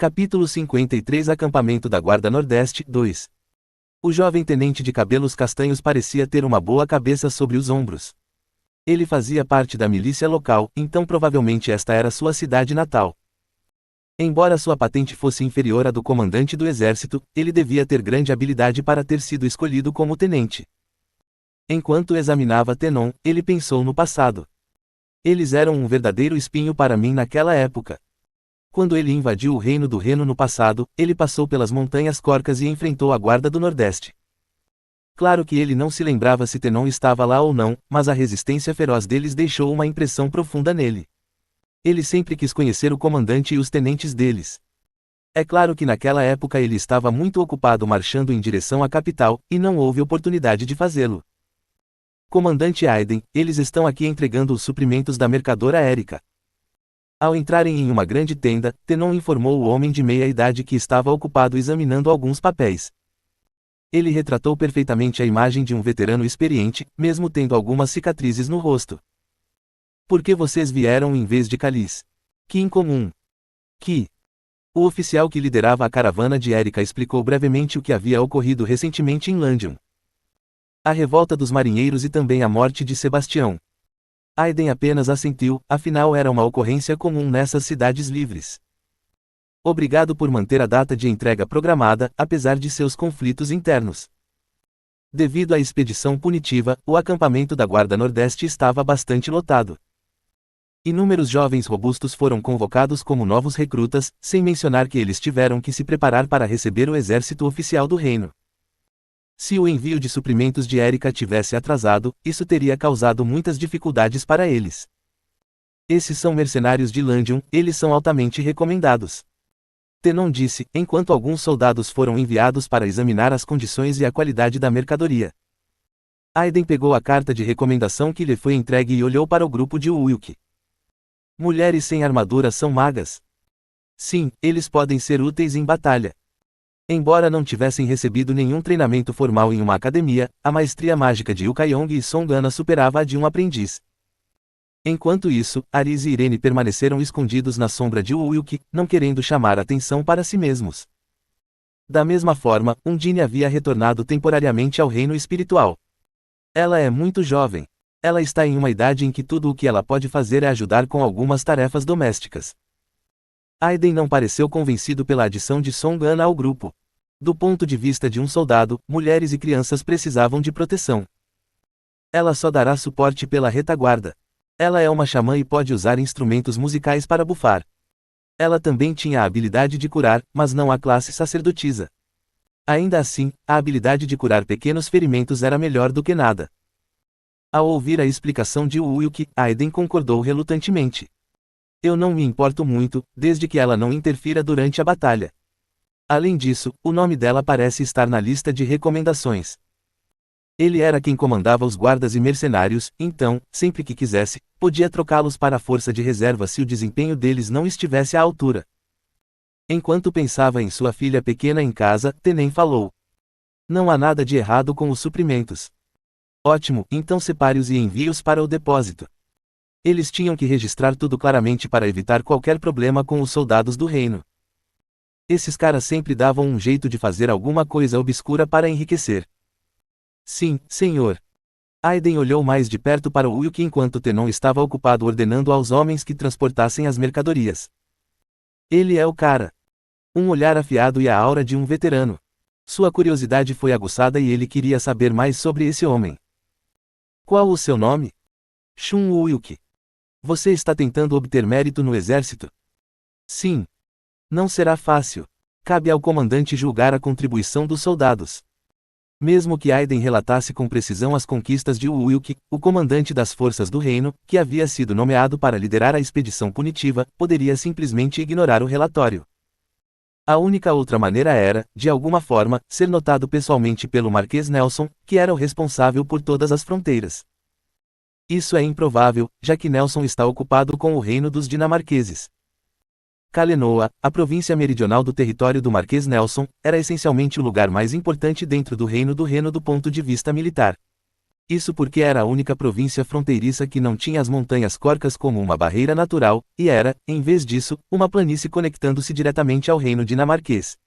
Capítulo 53 Acampamento da Guarda Nordeste 2. O jovem tenente de cabelos castanhos parecia ter uma boa cabeça sobre os ombros. Ele fazia parte da milícia local, então provavelmente esta era sua cidade natal. Embora sua patente fosse inferior à do comandante do exército, ele devia ter grande habilidade para ter sido escolhido como tenente. Enquanto examinava Tenon, ele pensou no passado. Eles eram um verdadeiro espinho para mim naquela época. Quando ele invadiu o Reino do Reno no passado, ele passou pelas Montanhas Corcas e enfrentou a Guarda do Nordeste. Claro que ele não se lembrava se Tenon estava lá ou não, mas a resistência feroz deles deixou uma impressão profunda nele. Ele sempre quis conhecer o comandante e os tenentes deles. É claro que naquela época ele estava muito ocupado marchando em direção à capital, e não houve oportunidade de fazê-lo. Comandante Aiden, eles estão aqui entregando os suprimentos da mercadora Erika. Ao entrarem em uma grande tenda, Tenon informou o homem de meia-idade que estava ocupado examinando alguns papéis. Ele retratou perfeitamente a imagem de um veterano experiente, mesmo tendo algumas cicatrizes no rosto. Por que vocês vieram em vez de Caliz? Que incomum! Que... O oficial que liderava a caravana de Erika explicou brevemente o que havia ocorrido recentemente em Landion. A revolta dos marinheiros e também a morte de Sebastião. Aiden apenas assentiu, afinal era uma ocorrência comum nessas cidades livres. Obrigado por manter a data de entrega programada, apesar de seus conflitos internos. Devido à expedição punitiva, o acampamento da Guarda Nordeste estava bastante lotado. Inúmeros jovens robustos foram convocados como novos recrutas, sem mencionar que eles tiveram que se preparar para receber o exército oficial do reino. Se o envio de suprimentos de Erika tivesse atrasado, isso teria causado muitas dificuldades para eles. Esses são mercenários de Landion, eles são altamente recomendados. Tenon disse, enquanto alguns soldados foram enviados para examinar as condições e a qualidade da mercadoria. Aiden pegou a carta de recomendação que lhe foi entregue e olhou para o grupo de Wilk. Mulheres sem armadura são magas. Sim, eles podem ser úteis em batalha. Embora não tivessem recebido nenhum treinamento formal em uma academia, a maestria mágica de Yukayong e Songana superava a de um aprendiz. Enquanto isso, Aris e Irene permaneceram escondidos na sombra de Wilk, não querendo chamar atenção para si mesmos. Da mesma forma, Undine havia retornado temporariamente ao reino espiritual. Ela é muito jovem. Ela está em uma idade em que tudo o que ela pode fazer é ajudar com algumas tarefas domésticas. Aiden não pareceu convencido pela adição de Songana ao grupo. Do ponto de vista de um soldado, mulheres e crianças precisavam de proteção. Ela só dará suporte pela retaguarda. Ela é uma xamã e pode usar instrumentos musicais para bufar. Ela também tinha a habilidade de curar, mas não a classe sacerdotisa. Ainda assim, a habilidade de curar pequenos ferimentos era melhor do que nada. Ao ouvir a explicação de Wilk, Aiden concordou relutantemente. Eu não me importo muito, desde que ela não interfira durante a batalha. Além disso, o nome dela parece estar na lista de recomendações. Ele era quem comandava os guardas e mercenários, então, sempre que quisesse, podia trocá-los para a força de reserva se o desempenho deles não estivesse à altura. Enquanto pensava em sua filha pequena em casa, Tenem falou. Não há nada de errado com os suprimentos. Ótimo, então separe-os e envie-os para o depósito. Eles tinham que registrar tudo claramente para evitar qualquer problema com os soldados do reino. Esses caras sempre davam um jeito de fazer alguma coisa obscura para enriquecer. Sim, senhor. Aiden olhou mais de perto para o Wilk enquanto Tenon estava ocupado ordenando aos homens que transportassem as mercadorias. Ele é o cara. Um olhar afiado e a aura de um veterano. Sua curiosidade foi aguçada e ele queria saber mais sobre esse homem. Qual o seu nome? Shun Wilk. Você está tentando obter mérito no exército? Sim. Não será fácil. Cabe ao comandante julgar a contribuição dos soldados. Mesmo que Aiden relatasse com precisão as conquistas de Wilk, o comandante das forças do reino, que havia sido nomeado para liderar a expedição punitiva, poderia simplesmente ignorar o relatório. A única outra maneira era, de alguma forma, ser notado pessoalmente pelo Marquês Nelson, que era o responsável por todas as fronteiras. Isso é improvável, já que Nelson está ocupado com o reino dos dinamarqueses. Kalenoa, a província meridional do território do Marquês Nelson, era essencialmente o lugar mais importante dentro do reino do Reno do ponto de vista militar. Isso porque era a única província fronteiriça que não tinha as montanhas Corcas como uma barreira natural, e era, em vez disso, uma planície conectando-se diretamente ao reino dinamarquês.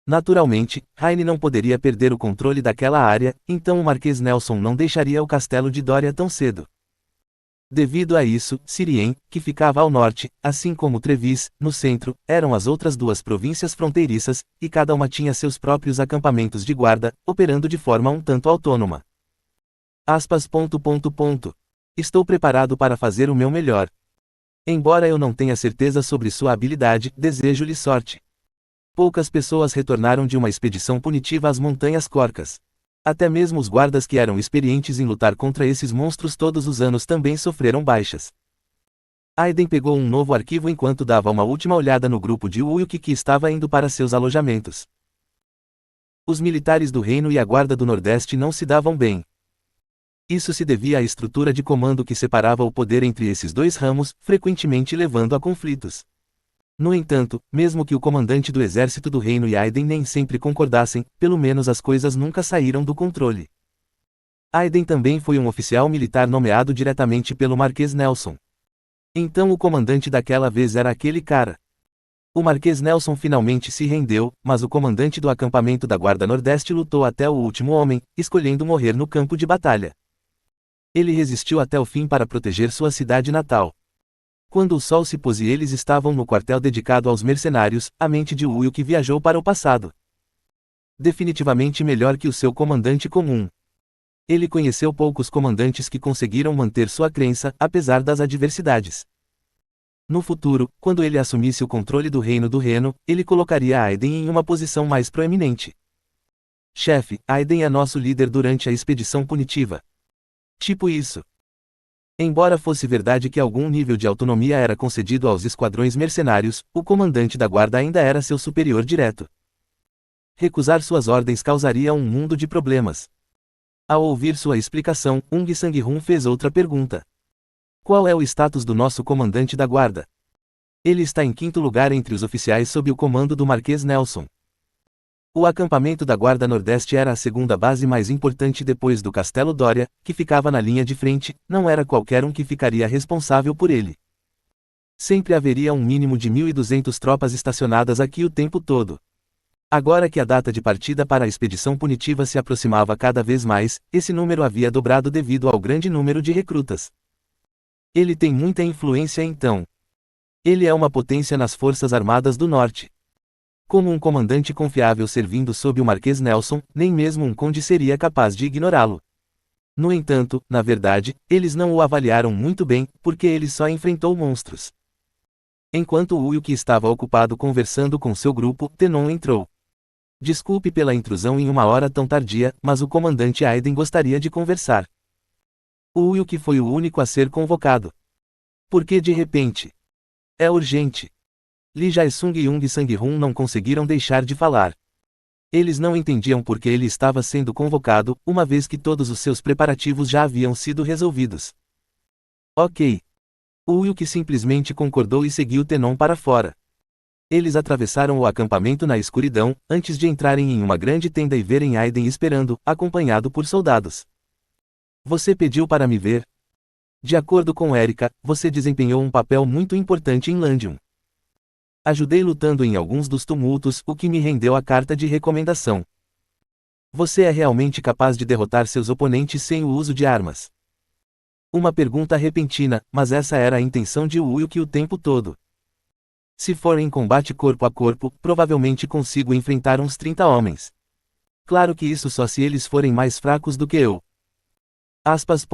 Naturalmente, Heine não poderia perder o controle daquela área, então o Marquês Nelson não deixaria o castelo de Dória tão cedo. Devido a isso, Sirien, que ficava ao norte, assim como Trevis, no centro, eram as outras duas províncias fronteiriças, e cada uma tinha seus próprios acampamentos de guarda, operando de forma um tanto autônoma. Estou preparado para fazer o meu melhor. Embora eu não tenha certeza sobre sua habilidade, desejo-lhe sorte. Poucas pessoas retornaram de uma expedição punitiva às Montanhas Corcas. Até mesmo os guardas que eram experientes em lutar contra esses monstros todos os anos também sofreram baixas. Aiden pegou um novo arquivo enquanto dava uma última olhada no grupo de Uyuk que estava indo para seus alojamentos. Os militares do reino e a guarda do Nordeste não se davam bem. Isso se devia à estrutura de comando que separava o poder entre esses dois ramos, frequentemente levando a conflitos. No entanto, mesmo que o comandante do exército do reino e Aiden nem sempre concordassem, pelo menos as coisas nunca saíram do controle. Aiden também foi um oficial militar nomeado diretamente pelo Marquês Nelson. Então o comandante daquela vez era aquele cara. O Marquês Nelson finalmente se rendeu, mas o comandante do acampamento da Guarda Nordeste lutou até o último homem, escolhendo morrer no campo de batalha. Ele resistiu até o fim para proteger sua cidade natal. Quando o sol se pôs e eles estavam no quartel dedicado aos mercenários, a mente de Uyuk viajou para o passado. Definitivamente melhor que o seu comandante comum. Ele conheceu poucos comandantes que conseguiram manter sua crença, apesar das adversidades. No futuro, quando ele assumisse o controle do Reino do Reno, ele colocaria Aiden em uma posição mais proeminente. Chefe, Aiden é nosso líder durante a expedição punitiva. Tipo isso. Embora fosse verdade que algum nível de autonomia era concedido aos esquadrões mercenários, o comandante da guarda ainda era seu superior direto. Recusar suas ordens causaria um mundo de problemas. Ao ouvir sua explicação, Ung Sang-hun fez outra pergunta. Qual é o status do nosso comandante da guarda? Ele está em quinto lugar entre os oficiais sob o comando do Marquês Nelson. O acampamento da Guarda Nordeste era a segunda base mais importante depois do Castelo Dória, que ficava na linha de frente, não era qualquer um que ficaria responsável por ele. Sempre haveria um mínimo de 1.200 tropas estacionadas aqui o tempo todo. Agora que a data de partida para a expedição punitiva se aproximava cada vez mais, esse número havia dobrado devido ao grande número de recrutas. Ele tem muita influência então. Ele é uma potência nas Forças Armadas do Norte. Como um comandante confiável servindo sob o Marquês Nelson, nem mesmo um conde seria capaz de ignorá-lo. No entanto, na verdade, eles não o avaliaram muito bem, porque ele só enfrentou monstros. Enquanto Uyuk estava ocupado conversando com seu grupo, Tenon entrou. Desculpe pela intrusão em uma hora tão tardia, mas o comandante Aiden gostaria de conversar. O Uyuk foi o único a ser convocado. Por que de repente? É urgente. Lee Jae-sung e Ung Sang-hun não conseguiram deixar de falar. Eles não entendiam por que ele estava sendo convocado, uma vez que todos os seus preparativos já haviam sido resolvidos. Ok. O Uyuk simplesmente concordou e seguiu Tenon para fora. Eles atravessaram o acampamento na escuridão, antes de entrarem em uma grande tenda e verem Aiden esperando, acompanhado por soldados. Você pediu para me ver? De acordo com Erika, você desempenhou um papel muito importante em Landium. Ajudei lutando em alguns dos tumultos, o que me rendeu a carta de recomendação. Você é realmente capaz de derrotar seus oponentes sem o uso de armas? Uma pergunta repentina, mas essa era a intenção de Uyuk o tempo todo. Se for em combate corpo a corpo, provavelmente consigo enfrentar uns 30 homens. Claro que isso só se eles forem mais fracos do que eu. Aspas.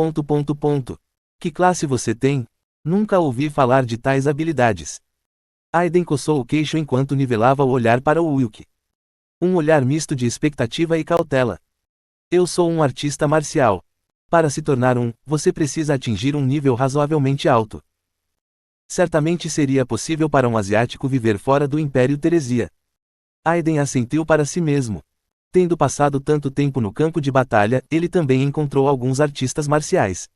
Que classe você tem? Nunca ouvi falar de tais habilidades. Aiden coçou o queixo enquanto nivelava o olhar para o Uyuk. Um olhar misto de expectativa e cautela. Eu sou um artista marcial. Para se tornar você precisa atingir um nível razoavelmente alto. Certamente seria possível para um asiático viver fora do Império Teresia. Aiden assentiu para si mesmo. Tendo passado tanto tempo no campo de batalha, ele também encontrou alguns artistas marciais.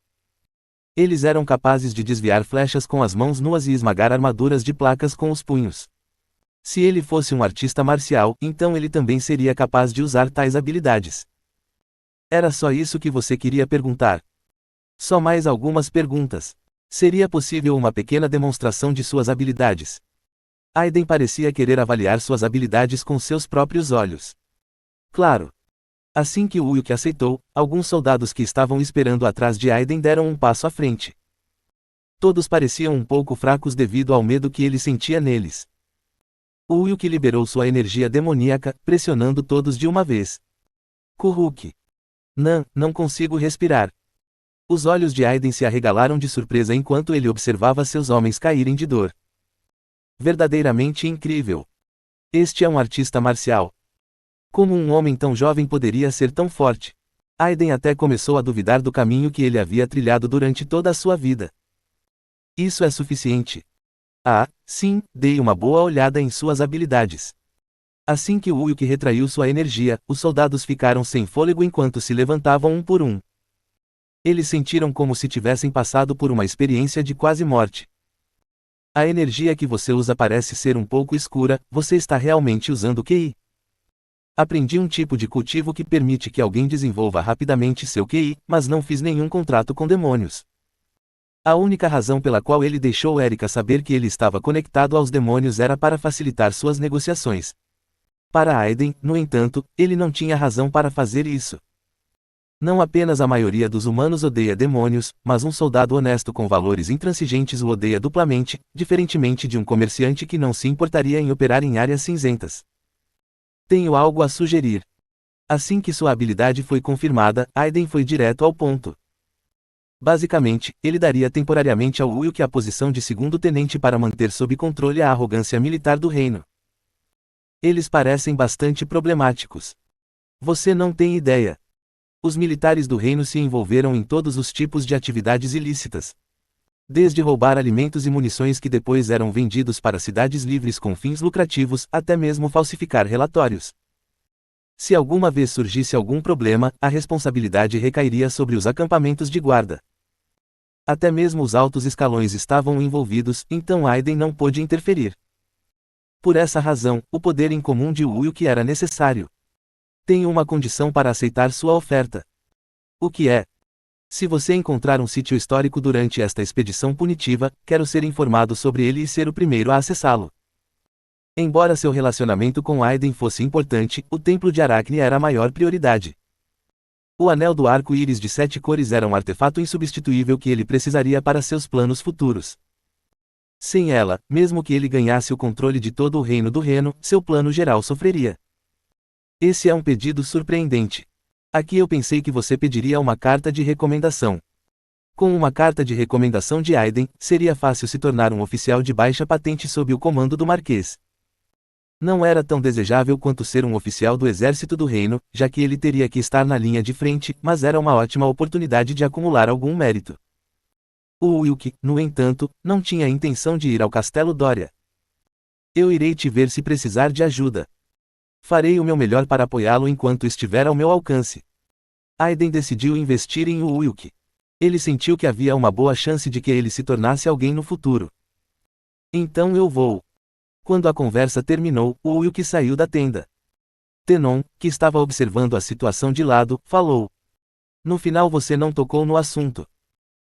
Eles eram capazes de desviar flechas com as mãos nuas e esmagar armaduras de placas com os punhos. Se ele fosse um artista marcial, então ele também seria capaz de usar tais habilidades. Era só isso que você queria perguntar? Só mais algumas perguntas. Seria possível uma pequena demonstração de suas habilidades? Aiden parecia querer avaliar suas habilidades com seus próprios olhos. Claro. Assim que Uyuk aceitou, alguns soldados que estavam esperando atrás de Aiden deram um passo à frente. Todos pareciam um pouco fracos devido ao medo que ele sentia neles. Uyuk liberou sua energia demoníaca, pressionando todos de uma vez. Kuruk. Não consigo respirar. Os olhos de Aiden se arregalaram de surpresa enquanto ele observava seus homens caírem de dor. Verdadeiramente incrível. Este é um artista marcial. Como um homem tão jovem poderia ser tão forte? Aiden até começou a duvidar do caminho que ele havia trilhado durante toda a sua vida. Isso é suficiente. Ah, sim, dei uma boa olhada em suas habilidades. Assim que Uyuk retraiu sua energia, os soldados ficaram sem fôlego enquanto se levantavam um por um. Eles sentiram como se tivessem passado por uma experiência de quase morte. A energia que você usa parece ser um pouco escura, você está realmente usando QI? Aprendi um tipo de cultivo que permite que alguém desenvolva rapidamente seu QI, mas não fiz nenhum contrato com demônios. A única razão pela qual ele deixou Erika saber que ele estava conectado aos demônios era para facilitar suas negociações. Para Aiden, no entanto, ele não tinha razão para fazer isso. Não apenas a maioria dos humanos odeia demônios, mas um soldado honesto com valores intransigentes o odeia duplamente, diferentemente de um comerciante que não se importaria em operar em áreas cinzentas. Tenho algo a sugerir. Assim que sua habilidade foi confirmada, Aiden foi direto ao ponto. Basicamente, ele daria temporariamente ao Uyuk a posição de segundo tenente para manter sob controle a arrogância militar do reino. Eles parecem bastante problemáticos. Você não tem ideia. Os militares do reino se envolveram em todos os tipos de atividades ilícitas. Desde roubar alimentos e munições que depois eram vendidos para cidades livres com fins lucrativos, até mesmo falsificar relatórios. Se alguma vez surgisse algum problema, a responsabilidade recairia sobre os acampamentos de guarda. Até mesmo os altos escalões estavam envolvidos, então Aiden não pôde interferir. Por essa razão, o poder incomum de Uyuk era necessário. Tenho uma condição para aceitar sua oferta. O que é? Se você encontrar um sítio histórico durante esta expedição punitiva, quero ser informado sobre ele e ser o primeiro a acessá-lo. Embora seu relacionamento com Aiden fosse importante, o Templo de Aracne era a maior prioridade. O Anel do Arco-Íris de 7 cores era um artefato insubstituível que ele precisaria para seus planos futuros. Sem ela, mesmo que ele ganhasse o controle de todo o Reino do Reno, seu plano geral sofreria. Esse é um pedido surpreendente. Aqui eu pensei que você pediria uma carta de recomendação. Com uma carta de recomendação de Aiden, seria fácil se tornar um oficial de baixa patente sob o comando do Marquês. Não era tão desejável quanto ser um oficial do exército do reino, já que ele teria que estar na linha de frente, mas era uma ótima oportunidade de acumular algum mérito. O Uyuk, no entanto, não tinha a intenção de ir ao Castelo Doria. Eu irei te ver se precisar de ajuda. Farei o meu melhor para apoiá-lo enquanto estiver ao meu alcance. Aiden decidiu investir em Uyuk. Ele sentiu que havia uma boa chance de que ele se tornasse alguém no futuro. Então eu vou. Quando a conversa terminou, o Uyuk saiu da tenda. Tenon, que estava observando a situação de lado, falou. No final você não tocou no assunto.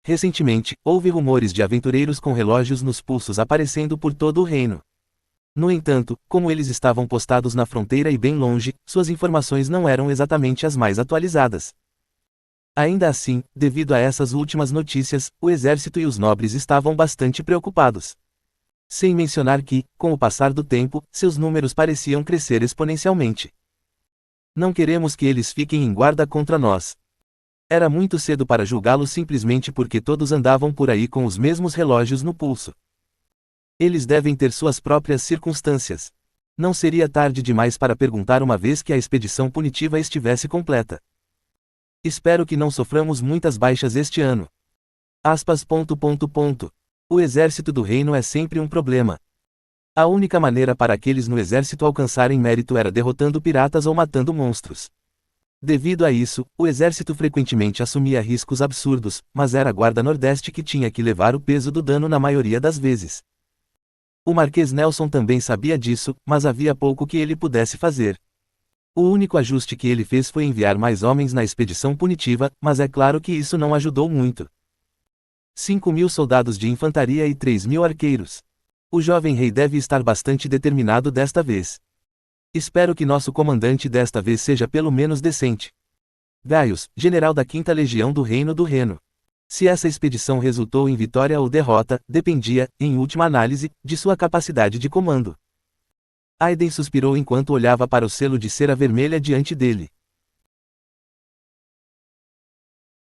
Recentemente, houve rumores de aventureiros com relógios nos pulsos aparecendo por todo o reino. No entanto, como eles estavam postados na fronteira e bem longe, suas informações não eram exatamente as mais atualizadas. Ainda assim, devido a essas últimas notícias, o exército e os nobres estavam bastante preocupados. Sem mencionar que, com o passar do tempo, seus números pareciam crescer exponencialmente. Não queremos que eles fiquem em guarda contra nós. Era muito cedo para julgá-los simplesmente porque todos andavam por aí com os mesmos relógios no pulso. Eles devem ter suas próprias circunstâncias. Não seria tarde demais para perguntar uma vez que a expedição punitiva estivesse completa. Espero que não soframos muitas baixas este ano. Aspas. O exército do reino é sempre um problema. A única maneira para aqueles no exército alcançarem mérito era derrotando piratas ou matando monstros. Devido a isso, o exército frequentemente assumia riscos absurdos, mas era a Guarda Nordeste que tinha que levar o peso do dano na maioria das vezes. O Marquês Nelson também sabia disso, mas havia pouco que ele pudesse fazer. O único ajuste que ele fez foi enviar mais homens na expedição punitiva, mas é claro que isso não ajudou muito. 5.000 soldados de infantaria e 3.000 arqueiros. O jovem rei deve estar bastante determinado desta vez. Espero que nosso comandante desta vez seja pelo menos decente. Gaius, general da 5ª Legião do Reino do Reno. Se essa expedição resultou em vitória ou derrota, dependia, em última análise, de sua capacidade de comando. Aiden suspirou enquanto olhava para o selo de cera vermelha diante dele.